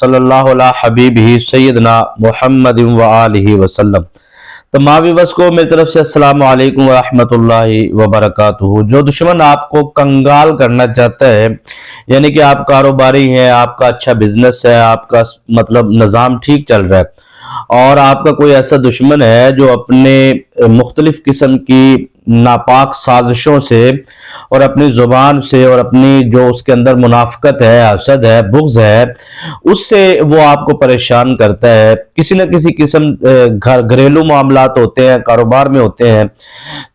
सल्लल्लाहु अला हबीबिही सय्यदना मुहम्मद व आलिहि वसल्लम। तमाम व्यूअर्स को मेरी तरफ से अस्सलाम वालेकुम व रहमतुल्लाहि व बरकातुहू। जो दुश्मन आपको कंगाल करना चाहता है, यानी कि आप कारोबारी हैं, आपका अच्छा बिजनेस है, आपका मतलब निज़ाम ठीक चल रहा है और आपका कोई ऐसा दुश्मन है जो अपने मुख्तलिफ किस्म की नापाक साजिशों से और अपनी जुबान से और अपनी जो उसके अंदर मुनाफकत है, हसद है, बुग़्ज़ है, उससे वो आपको परेशान करता है। किसी न किसी किस्म घरेलू मामलात होते हैं, कारोबार में होते हैं,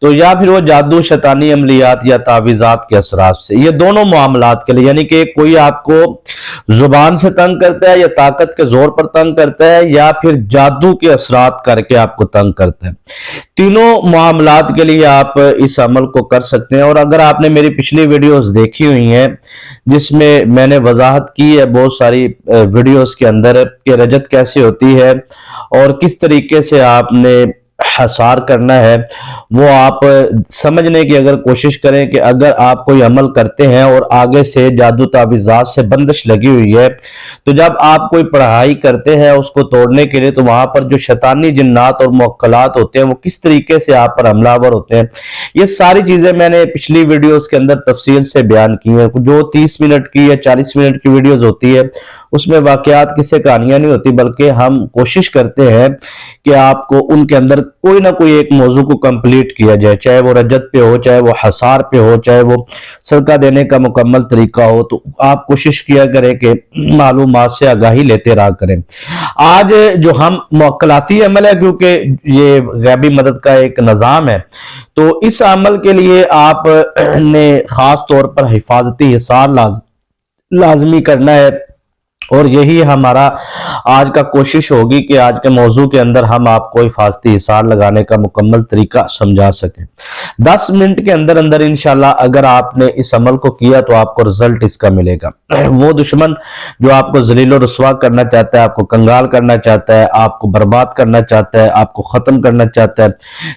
तो या फिर वो जादू, शैतानी अमलियात या तावीज़ात के असरात से, ये दोनों मामलात के लिए, यानी कि कोई आपको जुबान से तंग करता है या ताकत के जोर पर तंग करता है या फिर जादू के असरात करके आपको तंग करता है। तीनों मामलात के लिए आप इस अमल को कर सकते हैं। और अगर आपने मेरी पिछली वीडियोस देखी हुई हैं जिसमें मैंने वजाहत की है बहुत सारी वीडियोस के अंदर कि रजत कैसे होती है और किस तरीके से आपने हसार करना है, वो आप समझने की अगर कोशिश करें कि अगर आप कोई अमल करते हैं और आगे से जादू तावीज़ात से बंदिश लगी हुई है, तो जब आप कोई पढ़ाई करते हैं उसको तोड़ने के लिए, तो वहां पर जो शैतानी जिन्नात और मुअक्कलात होते हैं वो किस तरीके से आप पर हमलावर होते हैं, ये सारी चीजें मैंने पिछली वीडियोस के अंदर तफसील से बयान की है। जो 30 मिनट की या 40 मिनट की वीडियोस होती है उसमें वाकयात किस्से कहानियां नहीं होती, बल्कि हम कोशिश करते हैं कि आपको उनके अंदर कोई ना कोई एक मौजू को कंप्लीट किया जाए, चाहे वो रजत पे हो, चाहे वो हसार पे हो, चाहे वो सदका देने का मुकम्मल तरीका हो। तो आप कोशिश किया करें कि मालूमात से आगाही लेते रहा करें। आज जो हम मुअक्कलाती अमल है, क्योंकि ये गैबी मदद का एक निज़ाम है, तो इस अमल के लिए आप ने खास तौर पर हिफाजती हिसार लाजमी करना है और यही हमारा आज का कोशिश होगी कि आज के मौजू के अंदर हम आपको हिफाजती हिसार लगाने का मुकम्मल तरीका समझा सकें। 10 मिनट के अंदर अंदर इंशाल्लाह अगर आपने इस अमल को किया तो आपको रिजल्ट इसका मिलेगा। वो दुश्मन जो आपको जलील और रुस्वा करना चाहता है, आपको कंगाल करना चाहता है, आपको बर्बाद करना चाहता है, आपको खत्म करना चाहता है,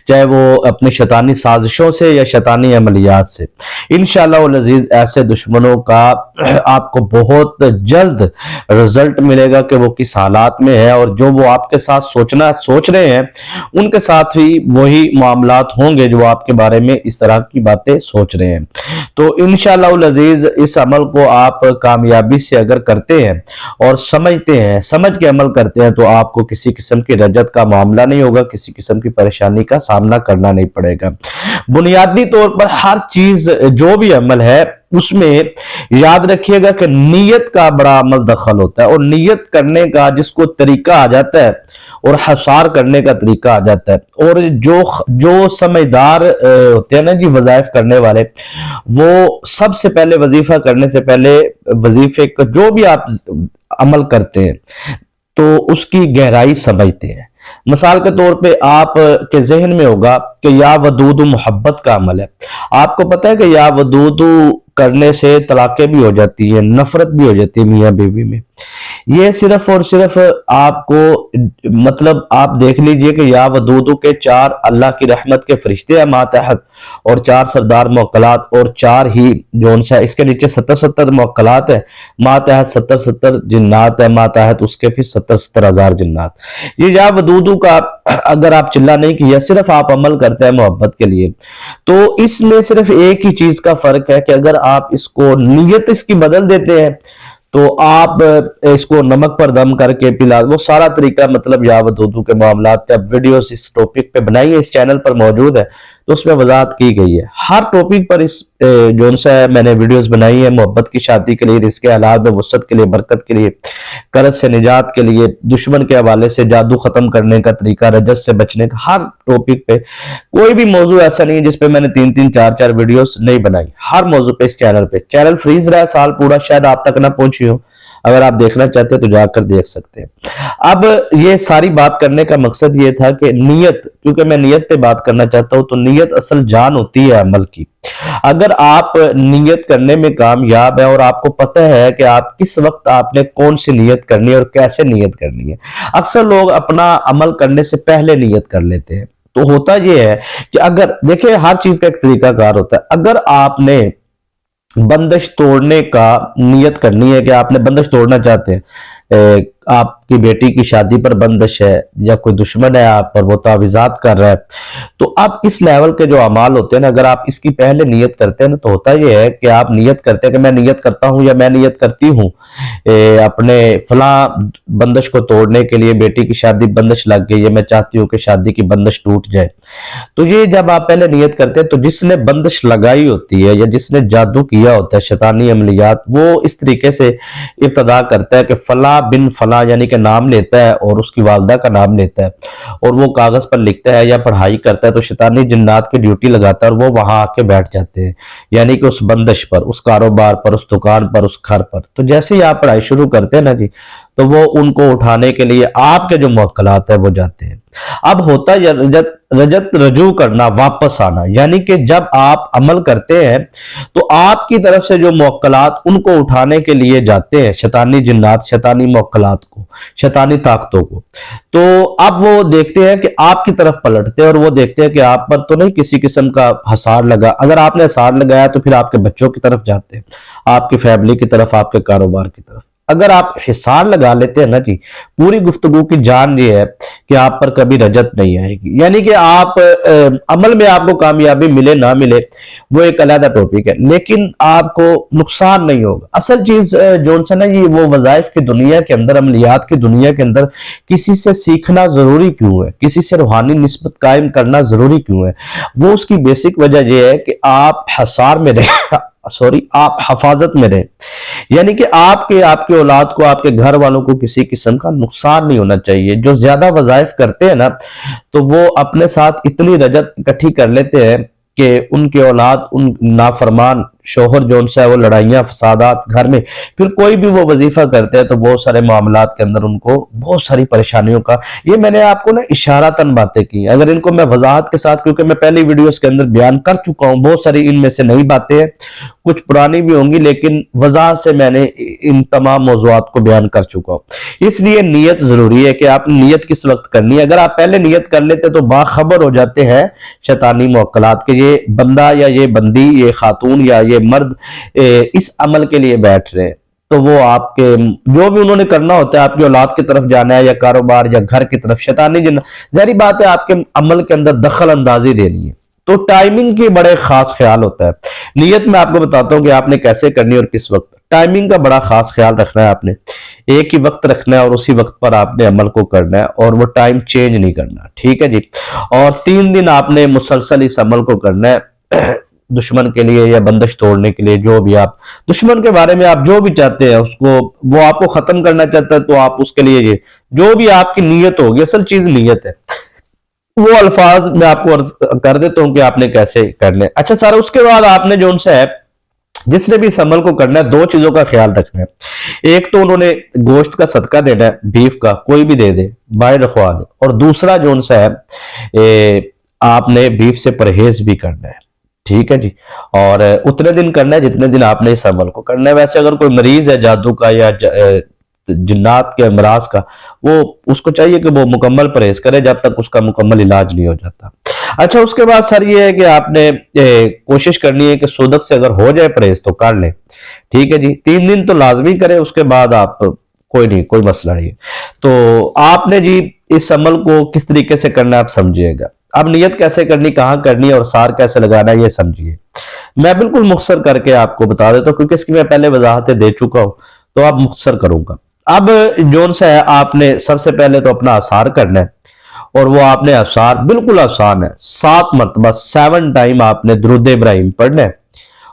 चाहे वो अपनी शैतानी साजिशों से या शैतानी अमलियात से, इंशाल्लाह वल अजीज ऐसे दुश्मनों का आपको बहुत जल्द रिजल्ट मिलेगा कि वो किस हालात में है और जो वो आपके साथ सोच रहे हैं उनके साथ भी वही मामलात होंगे जो आपके बारे में इस तरह की बातें सोच रहे हैं। तो इंशाअल्लाह उल अजीज इस अमल को आप कामयाबी से अगर करते हैं और समझते हैं, समझ के अमल करते हैं, तो आपको किसी किस्म की रजत का मामला नहीं होगा, किसी किस्म की परेशानी का सामना करना नहीं पड़ेगा। बुनियादी तौर पर हर चीज जो भी अमल है उसमें याद रखिएगा कि नीयत का बड़ा अमल दखल होता है और नीयत करने का जिसको तरीका आ जाता है और हसार करने का तरीका आ जाता है। और जो समझदार होते हैं ना जी, वज़ाइफ करने वाले, वो सबसे पहले वजीफा करने से पहले वजीफे का जो भी आप अमल करते हैं तो उसकी गहराई समझते हैं। मिसाल के तौर पे आप के जहन में होगा कि या वदूदु मोहब्बत का अमल है। आपको पता है कि या वदूदु करने से तलाक़ें भी हो जाती है, नफरत भी हो जाती है मियाँ बीवी में। ये सिर्फ और सिर्फ आपको मतलब आप देख लीजिए कि या वदूदु के 4 अल्लाह की रहमत के फरिश्ते हैं मातहत और 4 सरदार मुअक्कलात और 4 ही जो सा इसके नीचे 70 मुअक्कलात है, मातहत 70 जिन्नात है, मातहत उसके फिर 70 हजार जिन्नात। ये या वदूदु का अगर आप चिल्ला नहीं किया, सिर्फ आप अमल करते हैं मोहब्बत के लिए, तो इसमें सिर्फ एक ही चीज का फर्क है कि अगर आप इसको नीयत इसकी बदल देते हैं तो आप इसको नमक पर दम करके पिला, वो सारा तरीका मतलब या वदूदु के मामलात जब वीडियोस इस टॉपिक पे बनाई है, इस चैनल पर मौजूद है, तो उसमें वजाहत की गई है। हर टॉपिक पर इस जोन सा है मैंने वीडियोस बनाई है, मोहब्बत की शादी के लिए, रिस्क के हालात में वसअत के लिए, बरकत के लिए, कर्ज से निजात के लिए, दुश्मन के हवाले से, जादू खत्म करने का तरीका, रजत से बचने का। हर टॉपिक पे कोई भी मौजू ऐसा नहीं है जिसपे मैंने 3-3, 4-4 वीडियोस नहीं बनाई। हर मौजू पे इस चैनल पे, चैनल फ्रीज रहा है साल पूरा, शायद आप तक ना पहुंची हो, अगर आप देखना चाहते हैं तो जाकर देख सकते हैं। अब ये सारी बात करने का मकसद ये था कि नीयत, क्योंकि मैं नीयत पे बात करना चाहता हूं, तो नीयत असल जान होती है अमल की। अगर आप नीयत करने में कामयाब है और आपको पता है कि आप किस वक्त आपने कौन सी नीयत करनी है और कैसे नीयत करनी है, अक्सर लोग अपना अमल करने से पहले नीयत कर लेते हैं। तो होता यह है कि अगर देखिए हर चीज का एक तरीकाकार होता है। अगर आपने बंदिश तोड़ने का नियत करनी है कि आपने बंदिश तोड़ना चाहते हैं, आपकी बेटी की शादी पर बंदिश है या कोई दुश्मन है आप पर, वो तावीज़ात कर रहा है, तो आप इस लेवल के जो अमाल होते हैं ना, अगर आप इसकी पहले नियत करते हैं ना, तो होता यह है कि आप नियत करते हैं कि मैं नियत करता हूं या मैं नियत करती हूँ अपने फला बंदिश को तोड़ने के लिए, बेटी की शादी बंदिश लग गई है, मैं चाहती हूँ कि शादी की बंदिश टूट जाए। तो ये जब आप पहले नियत करते हैं, तो जिसने बंदिश लगाई होती है या जिसने जादू किया होता है, शैतानी अमलियात, वो इस तरीके से इब्तदा करता है कि फला बिन फला यानी कि नाम लेता है और उसकी वालदा का नाम लेता है और वो कागज पर लिखता है या पढ़ाई करता है, तो शैतानी जिन्नात की ड्यूटी लगाता है और वो वहां आके बैठ जाते हैं, यानी कि उस बंदिश पर, उस कारोबार पर, उस दुकान पर, उस घर पर। तो जैसे ही आप पढ़ाई शुरू करते हैं ना जी, तो वो उनको उठाने के लिए आपके जो मुवक्किलात है वो जाते हैं। अब होता है रजत रजत रजू करना, वापस आना, यानी कि जब आप अमल करते हैं तो आपकी तरफ से जो मुवक्किलात उनको उठाने के लिए जाते हैं, शैतानी जिन्नात, शैतानी मुवक्किलात को, शैतानी ताकतों को, तो अब वो देखते हैं कि आपकी तरफ पलटते हैं और वो देखते हैं कि आप पर तो नहीं किसी किस्म का हसार लगा। अगर आपने हसार लगाया तो फिर आपके बच्चों की तरफ जाते हैं, आपकी फैमिली की तरफ, आपके कारोबार की तरफ। अगर आप हिसार लगा लेते हैं ना जी, पूरी गुफ्तगू की जान ये है कि आप पर कभी रजत नहीं आएगी, यानी कि आप अमल में आपको कामयाबी मिले ना मिले वो एक अलग टॉपिक है, लेकिन आपको नुकसान नहीं होगा। असल चीज जो सा ना, ये वो वज़ाइफ की दुनिया के अंदर, अमलियात की दुनिया के अंदर किसी से सीखना जरूरी क्यों है, किसी से रूहानी निस्बत कायम करना जरूरी क्यों है, वो उसकी बेसिक वजह यह है कि आप हसार में रहे आप हफाजत में रहे, यानी कि आपके आपके औलाद को, आपके घर वालों को किसी किस्म का नुकसान नहीं होना चाहिए। जो ज्यादा वज़ाइफ करते हैं ना, तो वो अपने साथ इतनी रजत इकट्ठी कर लेते हैं कि उनके औलाद, उन नाफरमान शोहर जो उनसे है, वो लड़ाइयाँ फसादात घर में, फिर कोई भी वो वजीफा करते हैं तो बहुत सारे मामलात के अंदर उनको बहुत सारी परेशानियों का, ये मैंने आपको ना इशारातन बातें की, अगर इनको मैं वजाहत के साथ, क्योंकि मैं पहली वीडियोस के अंदर बयान कर चुका हूं, बहुत सारी इनमें से नई बातें हैं, कुछ पुरानी भी होंगी, लेकिन वजाहत से मैंने इन तमाम मौज़ूआत को बयान कर चुका हूं। इसलिए नियत जरूरी है कि आप नियत किस वक्त करनी है। अगर आप पहले नियत कर लेते तो बाखबर हो जाते हैं शैतानी मुवक्किलात के, ये बंदा या ये बंदी, ये खातून या ये मर्द इस अमल के लिए बैठ रहे हैं, तो वो आपके जो भी उन्होंने करना होता है, आपकी औलाद की तरफ जाना है या कारोबार या घर की तरफ, शैतानी जिन्न, ज़ाहिर बात है आपके अमल के अंदर दखल अंदाजी देनी है, तो टाइमिंग के बड़े खास ख्याल होता है। नियत में आपको बताता हूं कि आपने कैसे करनी है और किस वक्त। टाइमिंग का बड़ा खास ख्याल रखना है आपने, एक ही वक्त रखना है और उसी वक्त पर आपने अमल को करना है और वो टाइम चेंज नहीं करना, ठीक है जी। और 3 दिन आपने मुसलसल इस अमल को करना है दुश्मन के लिए या बंदिश तोड़ने के लिए, जो भी आप दुश्मन के बारे में आप जो भी चाहते हैं उसको, वो आपको खत्म करना चाहता है, तो आप उसके लिए ये जो भी आपकी नीयत होगी, असल चीज नीयत है, वो अल्फाज मैं आपको अर्ज कर देता हूं कि आपने कैसे करने। अच्छा सारा, उसके बाद आपने जो उनसे है, जिसने भी इस अमल को करना है, 2 चीजों का ख्याल रखना है। एक तो उन्होंने गोश्त का सदका देना है, बीफ का कोई भी दे दे, बाहर रखवा दे, और दूसरा जो उनसे है आपने बीफ से परहेज भी करना है, ठीक है जी। और उतने दिन करना है जितने दिन आपने इस अमल को करना है। वैसे अगर कोई मरीज है जादू का या जिन्नात के अमराज का, वो उसको चाहिए कि वो मुकम्मल परहेज करे जब तक उसका मुकम्मल इलाज नहीं हो जाता। अच्छा, उसके बाद सर ये है कि आपने कोशिश करनी है कि सूदक से अगर हो जाए परहेज तो कर ले, ठीक है जी। 3 दिन तो लाजमी करे, उसके बाद आप कोई नहीं, कोई मसला नहीं। तो आपने जी इस अमल को किस तरीके से करना है आप समझिएगा। अब नियत कैसे करनी, कहां करनी है और सार कैसे लगाना है ये समझिए। मैं बिल्कुल मुख्तसर करके आपको बता देता हूं, क्योंकि इसकी मैं पहले वजाहतें दे चुका हूं, तो अब मुख्तसर करूंगा। अब जोन सा है, आपने सबसे पहले तो अपना आसार करना है, और वो आपने आसार बिल्कुल आसान है, 7 मरतबा 7 टाइम आपने दुरूद इब्राहिम पढ़ना है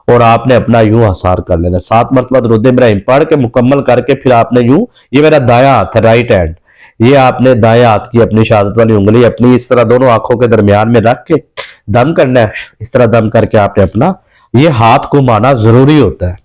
और आपने अपना यूं आसार कर लेना। 7 मरतबा दुरूद इब्राहिम पढ़ के मुकम्मल करके फिर आपने यूं, ये मेरा दायां हाथ है, राइट हैंड, ये आपने दाएं हाथ की अपनी शहादत वाली उंगली अपनी इस तरह दोनों आंखों के दरमियान में रख के दम करना है। इस तरह दम करके आपने अपना ये हाथ को माना जरूरी होता है।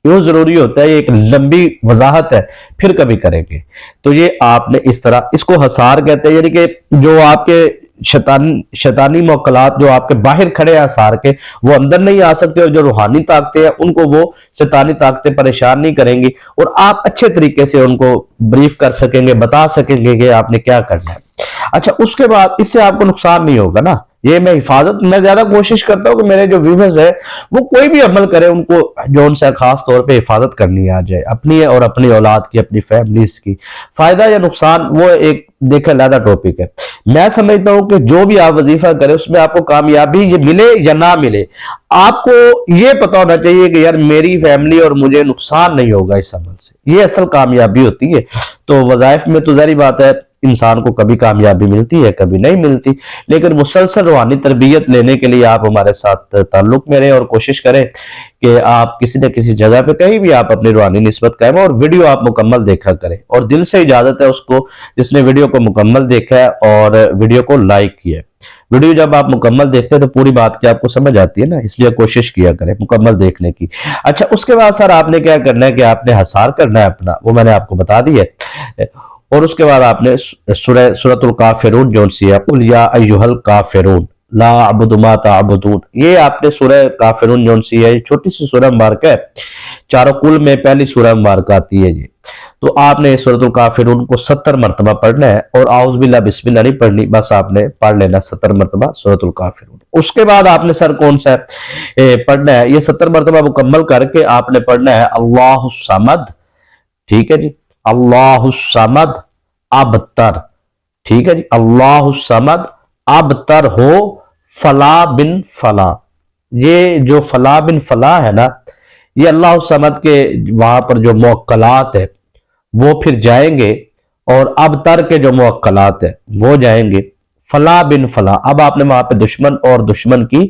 क्यों जरूरी होता है, ये एक लंबी वजाहत है, फिर कभी करेंगे। तो ये आपने इस तरह, इसको हसार कहते हैं, यानी कि जो आपके शैतानी मुवक्किलात जो आपके बाहर खड़े हैं हसार के, वो अंदर नहीं आ सकते, और जो रूहानी ताकतें हैं उनको वो शैतानी ताकतें परेशान नहीं करेंगी, और आप अच्छे तरीके से उनको ब्रीफ कर सकेंगे, बता सकेंगे कि आपने क्या करना है। अच्छा, उसके बाद इससे आपको नुकसान नहीं होगा ना, ये मैं हिफाजत, मैं ज्यादा कोशिश करता हूँ कि मेरे जो व्यूवर्स है वो कोई भी अमल करे, उनको जो उनसे खास तौर पे हिफाजत करनी आ जाए, अपनी और अपनी औलाद की, अपनी फैमिलीज की। फायदा या नुकसान वो एक देखा अलग टॉपिक है। मैं समझता हूं कि जो भी आप वजीफा करें उसमें आपको कामयाबी ये मिले या ना मिले, आपको ये पता होना चाहिए कि यार मेरी फैमिली और मुझे नुकसान नहीं होगा इस अमल से, ये असल कामयाबी होती है। तो वजाइफ में तो जारी बात है इंसान को कभी कामयाबी मिलती है, कभी नहीं मिलती, लेकिन मुसलसल रूहानी तरबियत लेने के लिए आप हमारे साथ ताल्लुक में रहें और कोशिश करें कि आप किसी न किसी जगह पे कहीं भी आप अपनी रूहानी निस्बत कायम, और वीडियो आप मुकम्मल देखा करें। और दिल से इजाजत है उसको जिसने वीडियो को मुकम्मल देखा है और वीडियो को लाइक किया है। वीडियो जब आप मुकम्मल देखते हैं तो पूरी बात की आपको समझ आती है ना, इसलिए कोशिश किया करें मुकम्मल देखने की। अच्छा, उसके बाद सर आपने क्या करना है कि आपने हसार करना है अपना, वो मैंने आपको बता दी है। और उसके बाद आपने सूरतुल काफिरून जो सी है, कुल या अय्युहल काफिरून ला अअबुदु मा तअबुदून, ये आपने सूरह काफिरून जो सी है, छोटी सी सूरह मुबारक है, चारों कुल में पहली सूरह मुबारक आती है जी। तो आपने सूरतुल काफिरून को 70 मरतबा पढ़ना है, और आउज़ बिल्लाह बिस्मिल्लाह नहीं पढ़नी, बस आपने पढ़ लेना 70 मरतबा सूरतुल काफिरून। उसके बाद आपने सर कौन सा पढ़ना है, ये 70 मरतबा मुकम्मल करके आपने पढ़ना है अल्लाहु समद, ठीक है जी, अल्लाहु समद अबतर, ठीक है जी, अल्लाहु समद अबतर हो फला बिन फला। ये जो फला बिन फला है ना, ये अल्लाह समद के वहां पर जो मुअक्कलात है वो फिर जाएंगे, और अबतर के जो मुअक्कलात है वो जाएंगे फला बिन फला। अब आपने वहां पे दुश्मन और दुश्मन की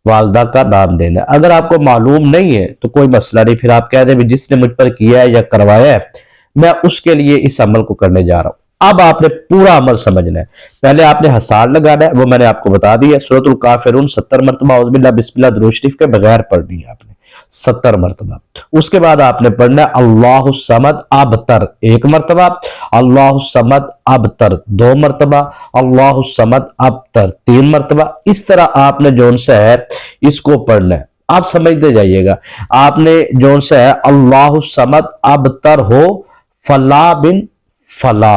वालदा का नाम लेना है। अगर आपको मालूम नहीं है तो कोई मसला नहीं, फिर आप कह दे जिसने मुझ पर किया है या करवाया है मैं उसके लिए इस अमल को करने जा रहा हूं। अब आपने पूरा अमल समझना है। पहले आपने हसार लगाना है, वो मैंने आपको बता दिया। सूरतुल काफिरून 70 मरतबा औज़ बिल्लाह बिस्मिल्लाह दुरूद शरीफ के बगैर पढ़नी है आपने 70 मरतबा। उसके बाद आपने पढ़ना है अल्लाहु समद अबतर 1 मरतबा, अल्लाहु समद अबतर 2 मरतबा, अल्लाहु समद अबतर 3 मरतबा। इस तरह आपने जोन सा है इसको पढ़ना है। आप समझते जाइएगा, आपने जोन सा है अल्लाहु समद अबतर हो फला बिन फला।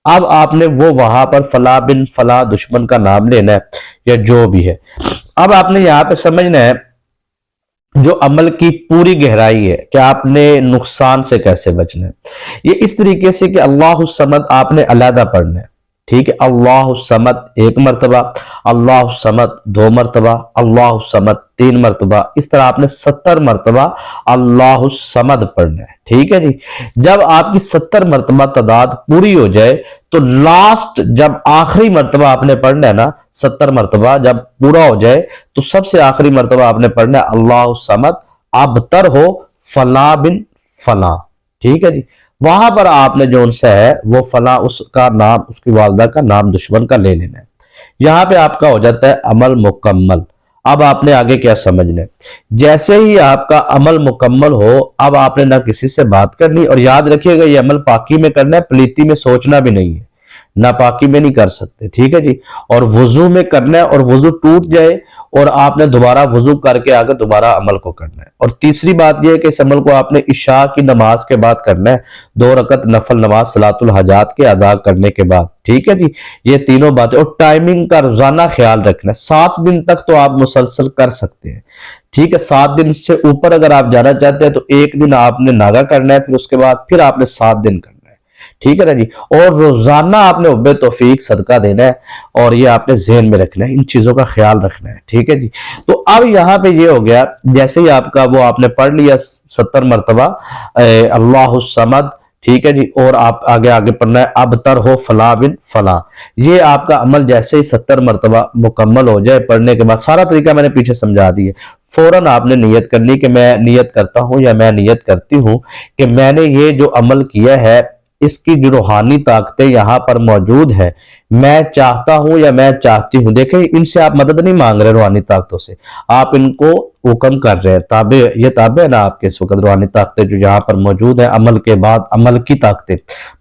अब आपने वो वहां पर फला बिन फला दुश्मन का नाम लेना है या जो भी है। अब आपने यहां पे समझना है जो अमल की पूरी गहराई है कि आपने नुकसान से कैसे बचना है। ये इस तरीके से कि अल्लाहु समद आपने अलहदा पढ़ना है, ठीक है, अल्लाहु समद 1 मरतबा, अल्लाहु समद 2 मरतबा, अल्लाहु समद 3 मरतबा। इस तरह आपने 70 मरतबा अल्लाहु समद पढ़ना है, ठीक है जी। जब आपकी 70 मरतबा तादाद पूरी हो जाए तो लास्ट जब आखिरी मरतबा आपने पढ़ना है ना, 70 मरतबा जब पूरा हो जाए तो सबसे आखिरी मरतबा आपने पढ़ना है अल्लाहु समद अबतर हो फला बिन फला, ठीक है जी। वहां पर आपने जो उनसे है वो फला उसका नाम, उसकी वालदा का नाम दुश्मन का ले लेना है। यहां पे आपका हो जाता है अमल मुकम्मल। अब आपने आगे क्या समझना है, जैसे ही आपका अमल मुकम्मल हो अब आपने ना किसी से बात करनी, और याद रखिएगा ये अमल पाकी में करना है, प्लीती में सोचना भी नहीं है, ना पाकी में नहीं कर सकते, ठीक है जी। और वजू में करना है, और वजू टूट जाए और आपने दोबारा वजू करके आगे दोबारा अमल को करना है। और तीसरी बात यह है कि इस अमल को आपने इशा की नमाज के बाद करना है, 2 रकत नफल नमाज सलातुल हजात के अदा करने के बाद, ठीक है जी। ये तीनों बातें, और टाइमिंग का रोजाना ख्याल रखना है। 7 दिन तक तो आप मुसलसल कर सकते हैं, ठीक है। 7 दिन से ऊपर अगर आप जाना चाहते हैं तो 1 दिन आपने नागा करना है, फिर उसके बाद फिर आपने 7 दिन करना है, ठीक है ना जी। और रोजाना आपने उब्बे तौफीक सदका देना है, और ये आपने ज़हन में रखना है, इन चीजों का ख्याल रखना है, ठीक है जी। तो अब यहाँ पे ये हो गया, जैसे ही आपका वो आपने पढ़ लिया 70 मरतबा अल्लाहु समद, ठीक है जी, और आप आगे आगे पढ़ना है अबतर हो फला बिन फला। ये आपका अमल जैसे ही 70 मरतबा मुकम्मल हो जाए पढ़ने के बाद, सारा तरीका मैंने पीछे समझा दिया, फौरन आपने नियत करनी कि मैं नियत करता हूं या मैं नियत करती हूं कि मैंने ये जो अमल किया है इसकी जो रूहानी ताकतें यहाँ पर मौजूद है, मैं चाहता हूं या मैं चाहती हूं। देखें, इनसे आप मदद नहीं मांग रहे रूहानी ताकतों से, आप इनको हुक्म कर रहे हैं, ताबे, ये ताबे है ना आपके इस वक्त रूहानी ताकतें जो यहाँ पर मौजूद है। अमल के बाद अमल की ताकतें,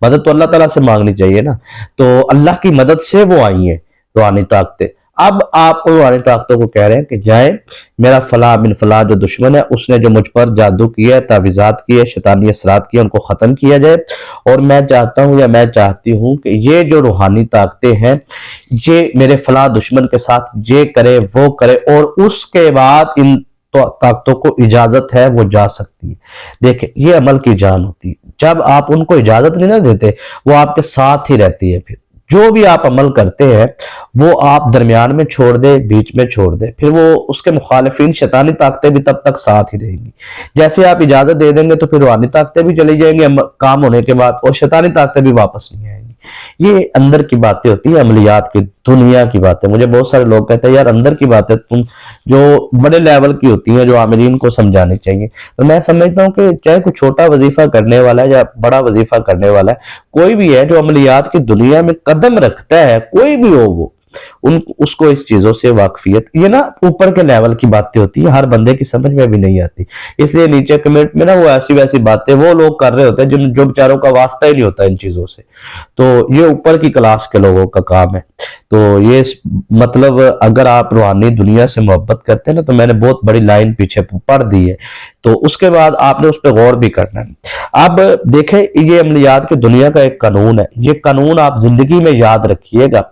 मदद तो अल्लाह ताला से मांगनी चाहिए ना, तो अल्लाह की मदद से वो आई है रूहानी ताकतें। अब आप रूहानी ताकतों को कह रहे हैं कि जाए, मेरा फला बिन फला जो दुश्मन है उसने जो मुझ पर जादू किया है, तावीज़ात किए, शैतानी असरात किए, उनको ख़त्म किया जाए। और मैं चाहता हूँ या मैं चाहती हूँ कि ये जो रूहानी ताकतें हैं ये मेरे फला दुश्मन के साथ ये करे वो करे, और उसके बाद इन ताकतों को इजाजत है वो जा सकती है। देखिए ये अमल की जान होती है, जब आप उनको इजाजत नहीं ना देते वो आपके साथ ही रहती है। फिर जो भी आप अमल करते हैं वो आप दरमियान में छोड़ दे, बीच में छोड़ दे, फिर वो उसके मुखालिफिन शैतानी ताकतें भी तब तक साथ ही रहेंगी। जैसे आप इजाजत दे देंगे तो फिर रूहानी ताकतें भी चली जाएंगी काम होने के बाद, और शैतानी ताकतें भी वापस नहीं आएंगी। ये अंदर की बातें होती है, अमलियात की दुनिया की बातें। मुझे बहुत सारे लोग कहते हैं यार अंदर की बातें तुम जो बड़े लेवल की होती हैं जो आमिरीन को समझानी चाहिए। तो मैं समझता हूँ कि चाहे कोई छोटा वजीफा करने वाला है या बड़ा वजीफा करने वाला है, कोई भी है जो अमलियात की दुनिया में कदम रखता है, कोई भी हो वो, उन उसको इस चीजों से वाकफियत, ये ना ऊपर के लेवल की बातें होती है, हर बंदे की समझ में भी नहीं आती। इसलिए नीचे कमेंट में ना वो ऐसी वैसी बातें वो लोग कर रहे होते हैं जो बेचारों का वास्ता ही नहीं होता इन चीजों से। तो ये ऊपर की क्लास के लोगों का काम है। तो ये मतलब अगर आप रूहानी दुनिया से मोहब्बत करते हैं ना, तो मैंने बहुत बड़ी लाइन पीछे पढ़ दी है, तो उसके बाद आपने उस पर गौर भी करना है। अब देखें ये अमलियात की दुनिया का एक कानून है, ये कानून आप जिंदगी में याद रखिएगा।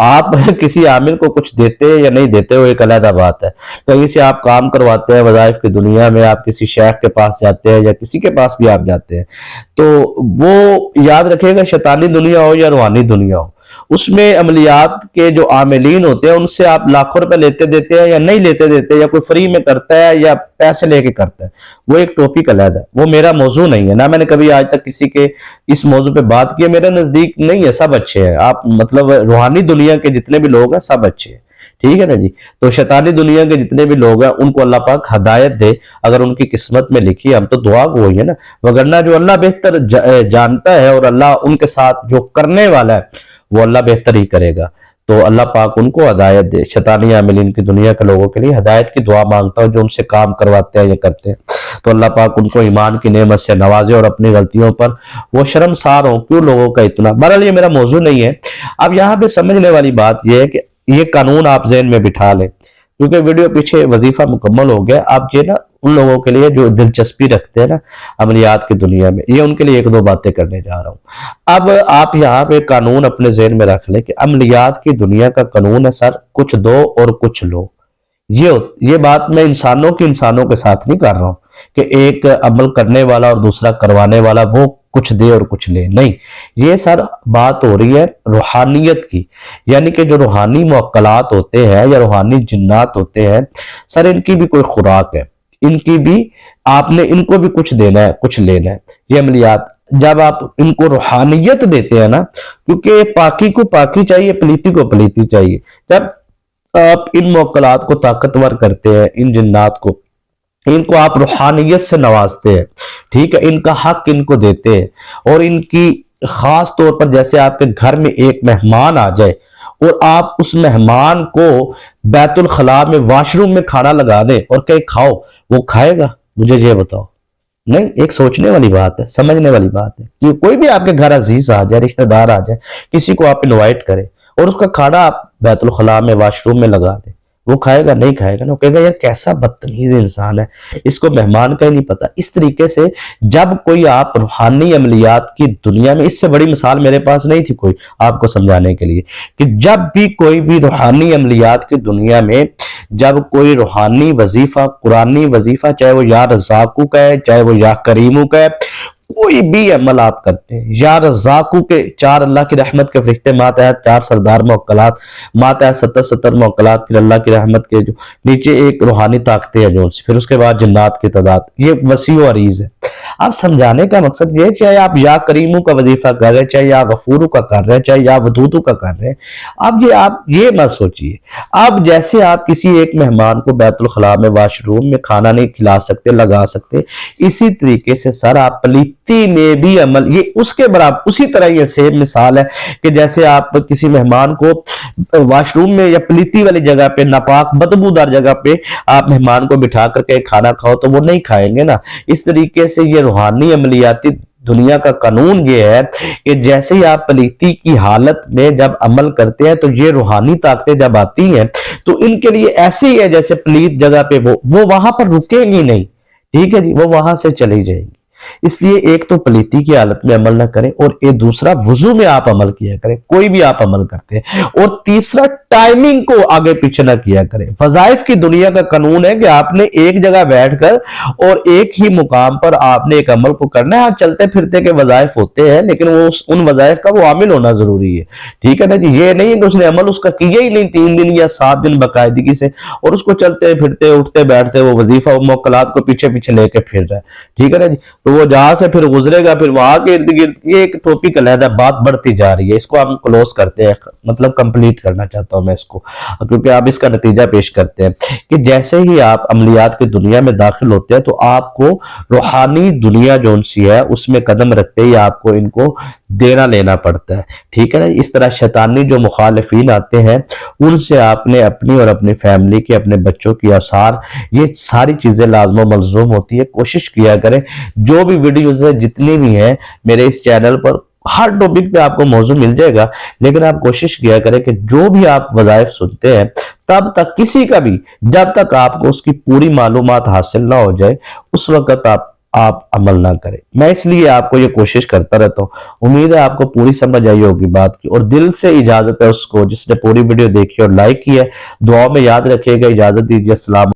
आप किसी आमिर को कुछ देते या नहीं देते हो एक अलग बात है, कहीं से आप काम करवाते हैं वज़ाइफ की दुनिया में, आप किसी शेख के पास जाते हैं या किसी के पास भी आप जाते हैं, तो वो याद रखिएगा शैतानी दुनिया हो या रूहानी दुनिया हो, उसमें अमलियात के जो आमिलीन होते हैं उनसे आप लाखों रुपए लेते देते हैं या नहीं लेते देते, या कोई फ्री में करता है या पैसे लेके करता है, वो एक टॉपिक अलग है, वो मेरा मौजू नहीं है ना। मैंने कभी आज तक किसी के इस मौजू पे बात की, मेरे नजदीक नहीं है, सब अच्छे हैं। आप मतलब रूहानी दुनिया के जितने भी लोग हैं सब अच्छे हैं, ठीक है ना जी। तो शैतानी दुनिया के जितने भी लोग हैं उनको अल्लाह पाक हदायत दे, अगर उनकी किस्मत में लिखी है, हम तो दुआ को ही है ना, वगरना जो अल्लाह बेहतर जानता है और अल्लाह उनके साथ जो करने वाला है वो अल्लाह बेहतर ही करेगा। तो अल्लाह पाक उनको हदायत दे। शैतानी आमिलीन की दुनिया के लोगों के लिए हदायत की दुआ मांगता हूँ जो उनसे काम करवाते हैं या करते हैं, तो अल्लाह पाक उनको ईमान की नेमत से नवाजे और अपनी गलतियों पर वो शर्मसार हो। क्यों लोगों का इतना, बहरहाल ये मेरा मौजू नहीं है। अब यहाँ पे समझने वाली बात यह है कि ये कानून आप ज़हन में बिठा लें, क्योंकि वीडियो पीछे वजीफा मुकम्मल हो गया। आप ये ना उन लोगों के लिए जो दिलचस्पी रखते हैं ना अमलियात की दुनिया में, ये उनके लिए एक दो बातें करने जा रहा हूं। अब आप यहाँ पे कानून अपने ज़हन में रख लें कि अमलियात की दुनिया का कानून है सर, कुछ दो और कुछ लो। ये बात मैं इंसानों के साथ नहीं कर रहा हूं कि एक अमल करने वाला और दूसरा करवाने वाला वो कुछ दे और कुछ ले, नहीं। ये सर बात हो रही है रूहानियत की, यानी कि जो रूहानी मुअक्कलात होते हैं या रूहानी जिन्नात होते हैं सर, इनकी भी कोई खुराक है, इनकी भी आपने इनको भी कुछ देना है कुछ लेना है। ये अमलियात जब आप इनको रूहानियत देते हैं ना, क्योंकि पाकी को पाकी चाहिए, पलीती को पलीती चाहिए, जब आप इन मुअक्कलात को ताकतवर करते हैं, इन जिन्नात को, इनको आप रूहानियत से नवाजते हैं, ठीक है, इनका हक इनको देते हैं, और इनकी खास तौर पर जैसे आपके घर में एक मेहमान आ जाए और आप उस मेहमान को बैतुल खला में वॉशरूम में खाना लगा दें और कहीं खाओ, वो खाएगा? मुझे ये बताओ। नहीं, एक सोचने वाली बात है, समझने वाली बात है कि कोई भी आपके घर अजीज आ जाए, रिश्तेदार आ जाए, किसी को आप इनवाइट करें और उसका खाना आप बैतुल खला में वॉशरूम में लगा दें, वो खाएगा? नहीं खाएगा ना, वो कहेगा यार कैसा बदतमीज इंसान है, इसको मेहमान का ही नहीं पता। इस तरीके से जब कोई आप रूहानी अमलियात की दुनिया में, इससे बड़ी मिसाल मेरे पास नहीं थी कोई आपको समझाने के लिए, कि जब भी कोई भी रूहानी अमलियात की दुनिया में जब कोई रूहानी वजीफा, कुरानी वजीफा, चाहे वो या रज़ाकू का है, चाहे वो या करीमू का है, कोई भी अमल आप करते हैं, या रज़ाकू के 4 अल्लाह की रहमत के फरिश्ते, मातहत 4 सरदार मुअक्कलात, मातहत 70 मुअक्कलात, फिर अल्लाह की रहमत के जो नीचे एक रूहानी ताकतें हैं जो, फिर उसके बाद जिन्नात की तादाद, ये वसी व अरीज है। आप समझाने का मकसद ये है, चाहे आप या करीमू का वजीफा कर रहे हैं, चाहे या गफूरू का कर रहे हैं, चाहे या वदूदू का कर रहे हैं, आप ये मत सोचिए। अब जैसे आप किसी एक मेहमान को बैतुल खला में वॉशरूम में खाना नहीं खिला सकते, लगा सकते, इसी तरीके से सर आप पलीती में भी अमल, ये उसके बराबर, उसी तरह ये सेम मिसाल है कि जैसे आप किसी मेहमान को वॉशरूम में या पलीती वाली जगह पे, नापाक बदबूदार जगह पे आप मेहमान को बिठा करके खाना खाओ तो वो नहीं खाएंगे ना। इस तरीके से ये रूहानी अमलियाती दुनिया का कानून ये है कि जैसे ही आप पलीती की हालत में जब अमल करते हैं तो ये रूहानी ताकतें जब आती हैं तो इनके लिए ऐसे ही है जैसे पलीत जगह पे वो वहां पर रुकेंगी नहीं, ठीक है जी, वो वहां से चली जाएंगी। इसलिए एक तो पलीती की हालत में अमल ना करें, और ये दूसरा वुजू में आप अमल किया करें, कोई भी आप अमल करते हैं, और तीसरा टाइमिंग को आगे पीछे ना किया करें। वजाइफ की दुनिया का कानून है कि आपने एक जगह बैठकर और एक ही मुकाम पर आपने एक अमल को करना है। हाँ, चलते फिरते के वजाइफ होते हैं, लेकिन वो उन वजाइफ का वो आमिल होना जरूरी है, ठीक है ना जी। ये नहीं है कि उसने अमल उसका किया ही नहीं 3 दिन या 7 दिन बाकायदगी से, और उसको चलते फिरते उठते बैठते वो वजीफा मुवक्कलात को पीछे पीछे लेके फिर रहा है, ठीक है ना जी। तो वो जहां से फिर गुजरेगा, फिर वहां के इर्द गिर्द ये एक टॉपिक अलहदा बात बढ़ती जा रही है, इसको हम क्लोज करते हैं, मतलब कंप्लीट करना चाहता हूं मैं इसको, क्योंकि आप इसका नतीजा पेश करते हैं कि जैसे ही आप अमलियात की दुनिया में दाखिल होते हैं तो आपको रूहानी दुनिया जो सी है उसमें कदम रखते ही आपको इनको देना लेना पड़ता है, ठीक है ना। इस तरह शैतानी जो मुखालिफिन आते हैं उनसे आपने अपनी और अपनी फैमिली की, अपने बच्चों की आसार, ये सारी चीजें लाजम मलजूम होती है। कोशिश किया करें जो भी वीडियोज है जितनी भी हैं मेरे इस चैनल पर, हर टॉपिक पे आपको मौजू मिल जाएगा, लेकिन आप कोशिश किया करें कि जो भी आप वजाइफ सुनते हैं तब तक किसी का भी, जब तक आपको उसकी पूरी मालूमात हासिल ना हो जाए उस वक्त आप अमल ना करें। मैं इसलिए आपको ये कोशिश करता रहता हूँ। उम्मीद है आपको पूरी समझ आई होगी बात की, और दिल से इजाजत है उसको जिसने पूरी वीडियो देखी और लाइक की है। दुआ में याद रखिएगा। इजाजत दीजिए। अस्सलाम।